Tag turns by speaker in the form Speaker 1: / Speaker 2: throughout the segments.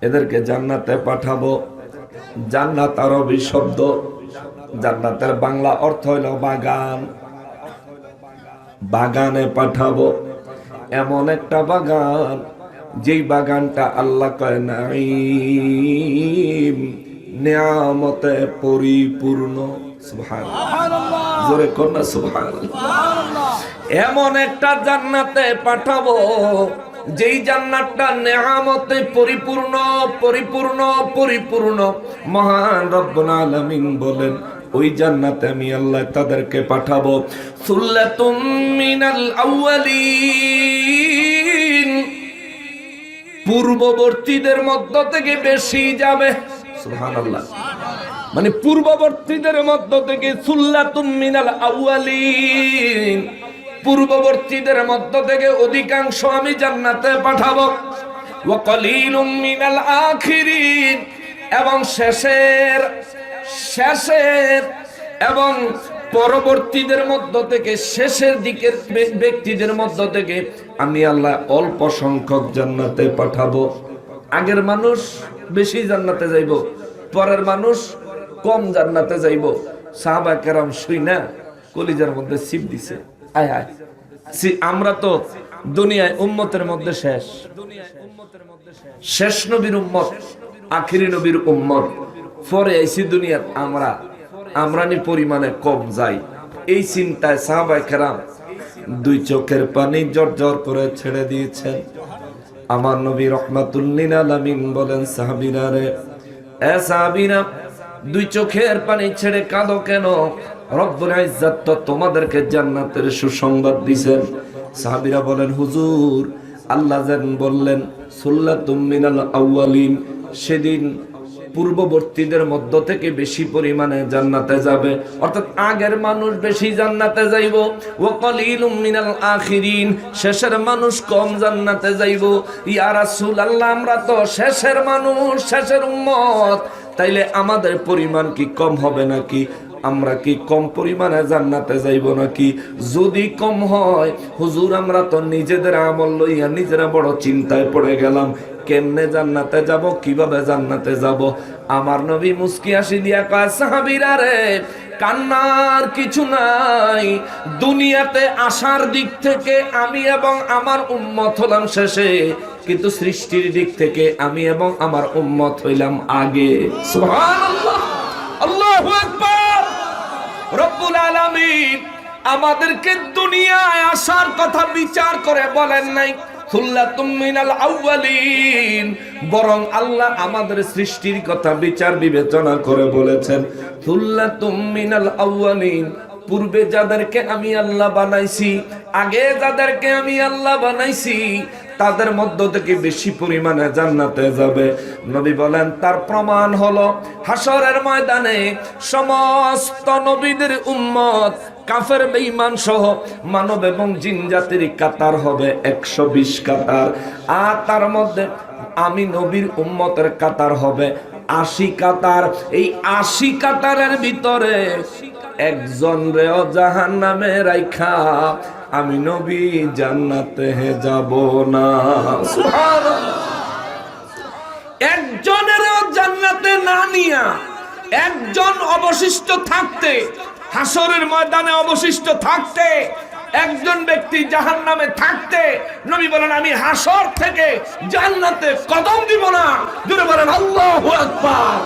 Speaker 1: এদেরকে জান্নাতে পাঠাবো। জান্নাত আরবি শব্দ, জান্নাতের বাংলা অর্থ হইল বাগান। বাগানে পাঠাবো, এমন একটা বাগান যেই বাগানটা আল্লাহ কয় নাঈম, নিয়ামতে পরিপূর্ণ। সুবহানাল্লাহ, জোরে কন্যা সুবহানাল্লাহ। এমন একটা জান্নাতে পাঠাবো যেই জান্নাতটা নিয়ামতে পরিপূর্ণ পরিপূর্ণ পরিপূর্ণ। মহান রব্বুল আলামিন বলেন, ওই জান্নাতে আমি আল্লাহ তাদেরকে পাঠাবো। সুল্লাতুম মিনাল আউয়ালিন, পূর্ববর্তীদের মধ্য থেকে বেশি যাবে। সুবহানাল্লাহ, মানে পূর্ববর্তীদের মধ্য থেকে। সুল্লাতুম মিনাল আউয়ালিন, পূর্ববর্তীদের মধ্য থেকে অধিকাংশ আমি জান্নাতে পাঠাবো। ওয়া কলিলুম মিনাল আখিরিন, এবং শেষের এবং পরবর্তীদের মধ্য থেকে, শেষের দিকের ব্যক্তিদের মধ্য থেকে আমি আল্লাহ অল্প সংখ্যক জান্নাতে পাঠাবো। আগের মানুষ বেশি জান্নাতে যাইব, পরের মানুষ কম জান্নাতে যাইব। সাহাবা কেরাম শুইনা কলিজার মধ্যে ছিপ দিছে। আয় আয়, আমরা তো দুনিয়ায় উম্মতের মধ্যে শেষ নবীর উম্মত, আখিরি নবীর উম্মত। পরে আইছি দুনিয়াত আমরা নি পরিমাণে কম যাই। এই চিন্তায় সাহাবায়ে কেরাম দুই চোখের পানি জর্জর করে ছেড়ে দিয়েছেন। আমার নবী রাহমাতুল লিল আলামিন বলেন, সাহাবীরা রে, এ সাহাবীরা, দুই চোখের পানি ছেড়ে কাঁদো কেন? রব্বুল ইজ্জত তো তোমাদেরকে জান্নাতের সুসংবাদ দিবেন। সাহাবীরা বলেন, হুজুর, আল্লাহ যেন বললেন সুল্লাতুম মিনাল আউয়ালিন, সেদিন পূর্ববর্তীদের মধ্য থেকে বেশি পরিমাণে জান্নাতে যাবে, অর্থাৎ আগের মানুষ বেশি জান্নাতে যাইব। ওয়া কলিলুম মিনাল আখিরিন, শেষের মানুষ কম জান্নাতে যাইব। ইয়া রাসূলুল্লাহ, আমরা তো শেষের মানুষ, শেষের উম্মত, তাইলে আমাদের পরিমাণ কি কম হবে নাকি? আমরা কি কম পরিমাণে জান্নাতে যাইব নাকি? যদি কম হয়, হুজুর, আমরা তো নিজেদের আমল লইয়া নিজেরা বড় চিন্তায় পড়ে গেলাম। কেমনে জান্নাতে যাব, কিভাবে জান্নাতে যাব? আমার নবী মুস্কি হাসি দিয়া কয়, সাহাবীরা রে, কান্নার কিছু নাই। দুনিয়াতে আসার দিক থেকে আমি এবং আমার উম্মত হলাম শেষে, কিন্তু সৃষ্টির দিক থেকে আমি এবং আমার উম্মত হইলাম আগে। সুবহানাল্লাহ, আল্লাহু আকবার। রব্বুল আলামিন আমাদেরকে দুনিয়ায় আসার কথা বিচার করে বলেন নাই সুল্লাতুম মিনাল আউয়ালিন, বরং আল্লাহ আমাদের সৃষ্টির কথা বিচার বিবেচনা করে বলেছেন সুল্লাতুম মিনাল আউয়ালিন, পূর্বে যাদেরকে আমি আল্লাহ বানাইছি, আগে যাদেরকে আমি আল্লাহ বানাইছি, তাদের মধ্য থেকে বেশি পরিমাণে জান্নাতে যাবে। নবী বলেন, তার প্রমাণ হলো হাসরের ময়দানে সমস্ত নবীদের উম্মত, কাফের বেঈমান সহ মানব এবং জিন জাতির কাতার হবে 120 কাতার, আর তার মধ্যে আমি নবীর উম্মতের কাতার হবে 80 কাতার। এই 80 কাতারের ভিতরে একজন রেও জাহান্নামে রাইখা আমি নবী জান্নাতে যাব না। সুবহানাল্লাহ, একজনেরও জান্নাতে না নিয়া একজন অবশিষ্ট থাকতে, হাসরের ময়দানে অবশিষ্ট থাকতে, একজন ব্যক্তি জাহান্নামে থাকতে, নবী বলেন, আমি হাসর থেকে জান্নাতে কদম দিব না। জোরে বলেন আল্লাহু আকবার।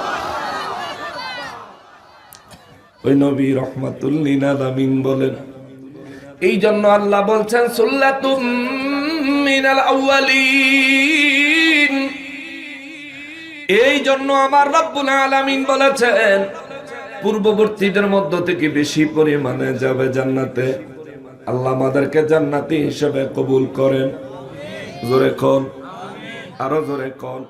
Speaker 1: ওই নবী রাহমাতুল লিল আলামিন বলেন, এই জন্য আল্লাহ বলছেন সুল্লাতুম মিনাল আউয়ালিন। এই জন্য আমার রব্বুল আলামিন বলেছেন পূর্ববর্তীদের মধ্য থেকে বেশি পরিমাণে যাবে জান্নাতে। আল্লাহ আমাদেরকে জান্নাতি হিসেবে কবুল করেন। জোরে কোন, আরো জোরে কোন।